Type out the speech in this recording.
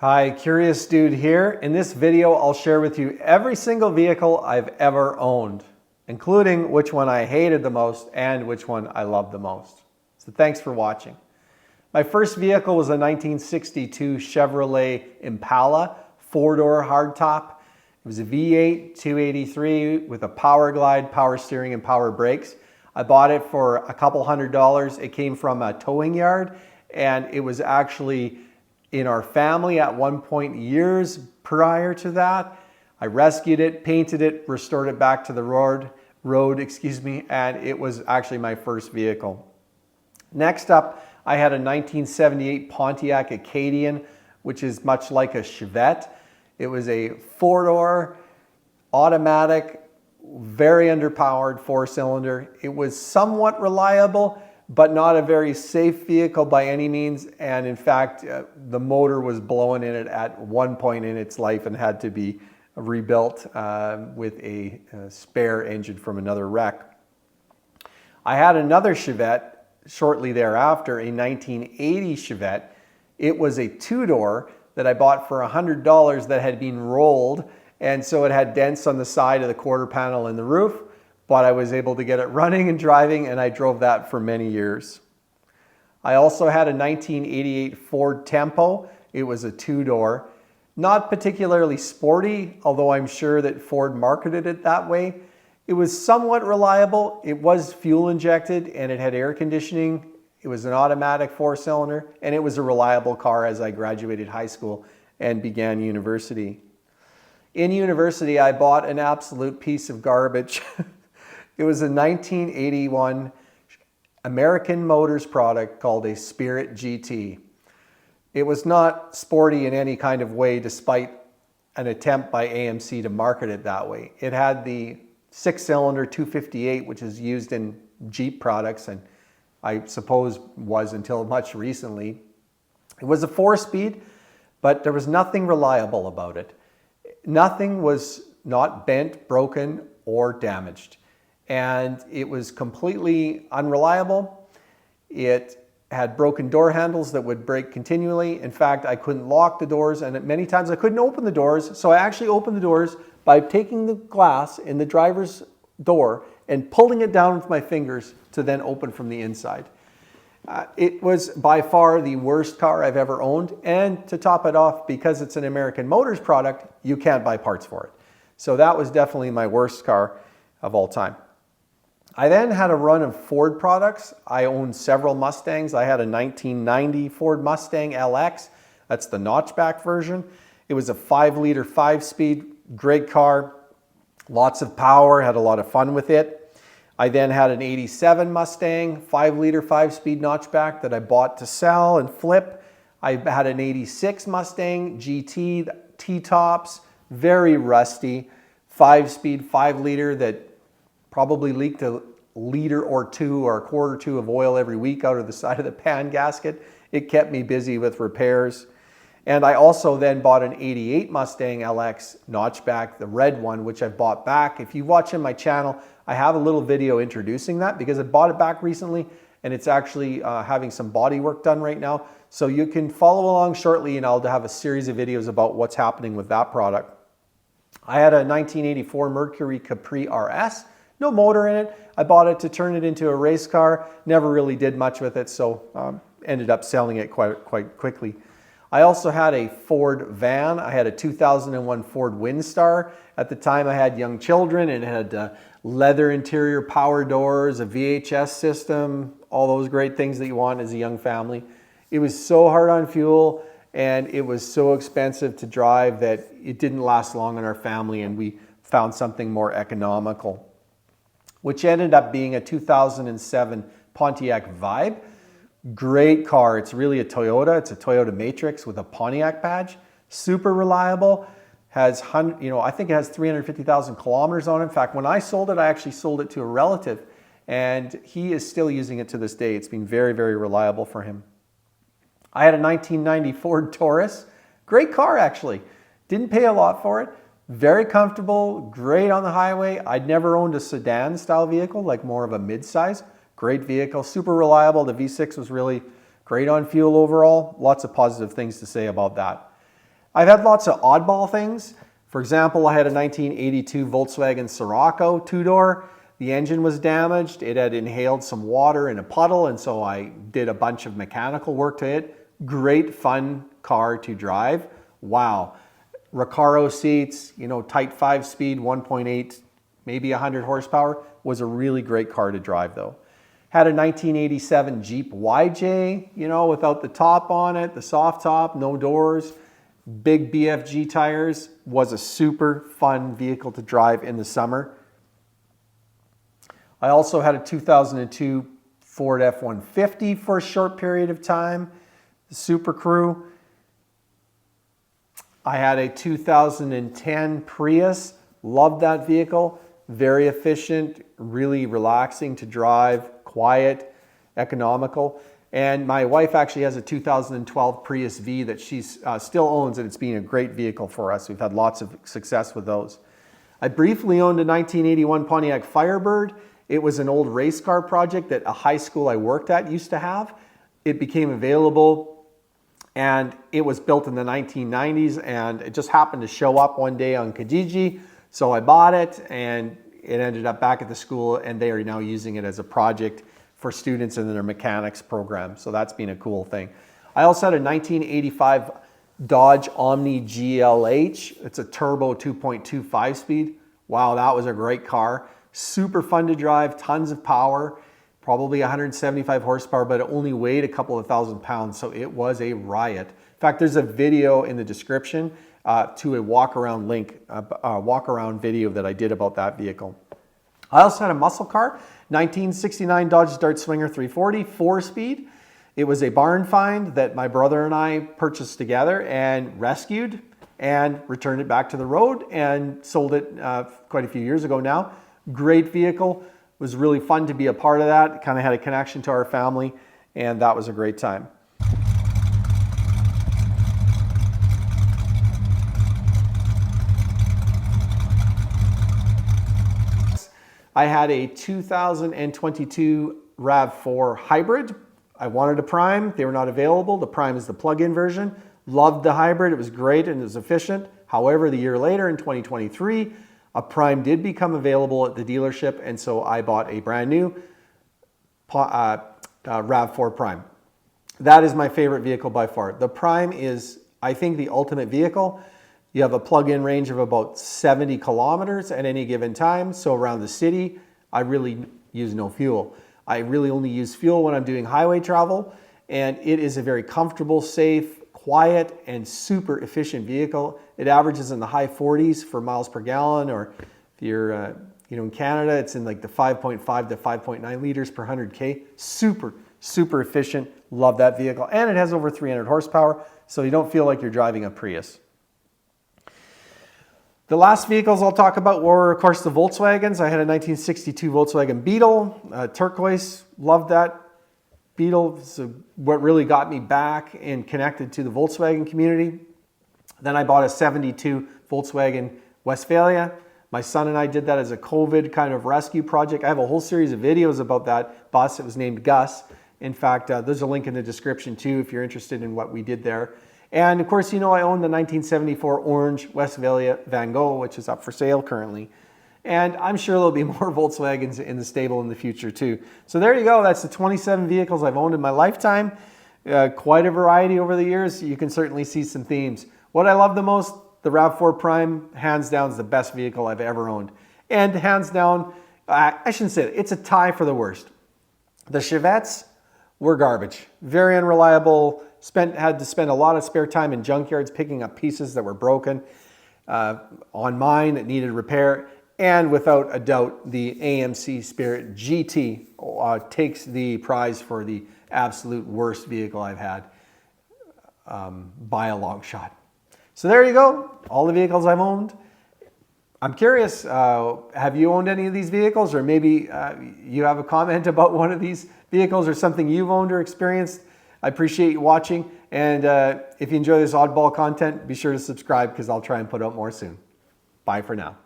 Hi, Curious Dude here. In this video, I'll share with you every single vehicle I've ever owned, including which one I hated the most and which one I loved the most. So thanks for watching. My first vehicle was a 1962 Chevrolet Impala, four-door hardtop. It was a V8 283 with a power glide, power steering, and power brakes. I bought it for a couple $100. It came from a towing yard, and it was actually in our family at one point years prior to that. I rescued it, painted it, restored it back to the road, and it was actually my first vehicle. Next up, I had a 1978 Pontiac Acadian, which is much like a Chevette. It was a four-door, automatic, very underpowered four-cylinder. It was somewhat reliable, but not a very safe vehicle by any means. And in fact, the motor was blowing in it at one point in its life and had to be rebuilt with a spare engine from another wreck. I had another Chevette shortly thereafter, a 1980 Chevette. It was a two-door that I bought for $100 that had been rolled. And so it had dents on the side of the quarter panel and the roof, but I was able to get it running and driving, and I drove that for many years. I also had a 1988 Ford Tempo. It was a two-door, not particularly sporty, although I'm sure that Ford marketed it that way. It was somewhat reliable. It was fuel injected and it had air conditioning. It was an automatic four-cylinder, and it was a reliable car as I graduated high school and began university. In university, I bought an absolute piece of garbage. It was a 1981 American Motors product called a Spirit GT. It was not sporty in any kind of way, despite an attempt by AMC to market it that way. It had the six-cylinder 258, which is used in Jeep products, and I suppose was until much recently. It was a four-speed, but there was nothing reliable about it. Nothing was not bent, broken, or damaged. And it was completely unreliable. It had broken door handles that would break continually. In fact, I couldn't lock the doors, and many times I couldn't open the doors. So I actually opened the doors by taking the glass in the driver's door and pulling it down with my fingers to then open from the inside. It was by far the worst car I've ever owned. And to top it off, because it's an American Motors product, you can't buy parts for it. So that was definitely my worst car of all time. I then had a run of Ford products. I owned several Mustangs. I had a 1990 Ford Mustang LX. That's the notchback version. It was a 5-liter, 5-speed, great car, lots of power, had a lot of fun with it. I then had an 87 Mustang, 5-liter, 5-speed notchback that I bought to sell and flip. I had an 86 Mustang GT, T-tops, very rusty, 5-speed, 5-liter that probably leaked a liter or two or a quarter two of oil every week out of the side of the pan gasket. It kept me busy with repairs. And I also then bought an 88 Mustang LX notchback, the red one, which I bought back. If you watch in my channel, I have a little video introducing that because I bought it back recently, and it's actually having some body work done right now. So you can follow along shortly, and I'll have a series of videos about what's happening with that product. I had a 1984 Mercury Capri RS. No motor in it. I bought it to turn it into a race car. Never really did much with it, so ended up selling it quite quickly. I also had a Ford van. I had a 2001 Ford Windstar. At the time, I had young children, and it had leather interior power doors, a VHS system, all those great things that you want as a young family. It was so hard on fuel, and it was so expensive to drive that it didn't last long in our family, and we found something more economical, which ended up being a 2007 Pontiac Vibe. Great car. It's really a Toyota. It's a Toyota Matrix with a Pontiac badge. Super reliable. Has I think it has 350,000 kilometers on it. In fact, when I sold it, I actually sold it to a relative, and he is still using it to this day. It's been very, very reliable for him. I had a 1990 Ford Taurus. Great car, actually. Didn't pay a lot for it. Very comfortable, great on the highway. I'd never owned a sedan style vehicle, like more of a mid-size. Great vehicle, super reliable. The V6 was really great on fuel overall. Lots of positive things to say about that. I've had lots of oddball things. For example, I had a 1982 Volkswagen Scirocco two-door. The engine was damaged. It had inhaled some water in a puddle, and so I did a bunch of mechanical work to it. Great fun car to drive. Wow. Recaro seats, tight 5-speed, 1.8, maybe 100 horsepower. Was a really great car to drive though. Had a 1987 Jeep YJ, without the top on it, the soft top, no doors, big BFG tires. Was a super fun vehicle to drive in the summer. I also had a 2002 Ford F-150 for a short period of time, the Super Crew. I had a 2010 Prius, loved that vehicle, very efficient, really relaxing to drive, quiet, economical. And my wife actually has a 2012 Prius V that she still owns, and it's been a great vehicle for us. We've had lots of success with those. I briefly owned a 1981 Pontiac Firebird. It was an old race car project that a high school I worked at used to have. It became available, and it was built in the 1990s, and it just happened to show up one day on Kijiji. So I bought it, and it ended up back at the school, and they are now using it as a project for students in their mechanics program. So that's been a cool thing. I also had a 1985 Dodge Omni GLH. It's a turbo 2.2 5-speed. Wow, that was a great car. Super fun to drive, tons of power, probably 175 horsepower, but it only weighed a couple of thousand pounds, so it was a riot. In fact, there's a video in the description to a walk-around link, walk-around video that I did about that vehicle. I also had a muscle car, 1969 Dodge Dart Swinger 340, 4-speed. It was a barn find that my brother and I purchased together and rescued and returned it back to the road and sold it quite a few years ago now. Great vehicle. It was really fun to be a part of that. Kind of had a connection to our family, and that was a great time. I had a 2022 RAV4 hybrid. I wanted a Prime. They were not available. The Prime is the plug-in version. Loved the hybrid. It was great and it was efficient. However, the year later in 2023, a Prime did become available at the dealership, and so I bought a brand new RAV4 Prime. That is my favorite vehicle by far. The Prime is, I think, the ultimate vehicle. You have a plug-in range of about 70 kilometers at any given time. So around the city, I really use no fuel. I really only use fuel when I'm doing highway travel, and it is a very comfortable, safe, quiet, and super efficient vehicle. It averages in the high 40s for miles per gallon, or if you're in Canada, it's in like the 5.5 to 5.9 liters per 100K. Super efficient. Love that vehicle. And it has over 300 horsepower, so you don't feel like you're driving a Prius. The last vehicles I'll talk about were, of course, the Volkswagens. I had a 1962 Volkswagen Beetle, turquoise. Loved that Beetle. So what really got me back and connected to the Volkswagen community. Then I bought a 72 Volkswagen Westfalia. My son and I did that as a COVID kind of rescue project. I have a whole series of videos about that bus. It was named Gus. In fact, there's a link in the description too if you're interested in what we did there. And of course, I own the 1974 orange Westfalia Van Gogh, which is up for sale currently. And I'm sure there'll be more Volkswagens in the stable in the future too. So there you go. That's the 27 vehicles I've owned in my lifetime. Quite a variety over the years. You can certainly see some themes. What I love the most, the RAV4 Prime, hands down, is the best vehicle I've ever owned. And hands down, I shouldn't say it, it's a tie for the worst. The Chevettes were garbage. Very unreliable. Had to spend a lot of spare time in junkyards picking up pieces that were broken on mine that needed repair. And without a doubt, the AMC Spirit GT takes the prize for the absolute worst vehicle I've had by a long shot. So there you go, all the vehicles I've owned. I'm curious, have you owned any of these vehicles, or maybe you have a comment about one of these vehicles or something you've owned or experienced? I appreciate you watching, and if you enjoy this oddball content, be sure to subscribe because I'll try and put out more soon. Bye for now.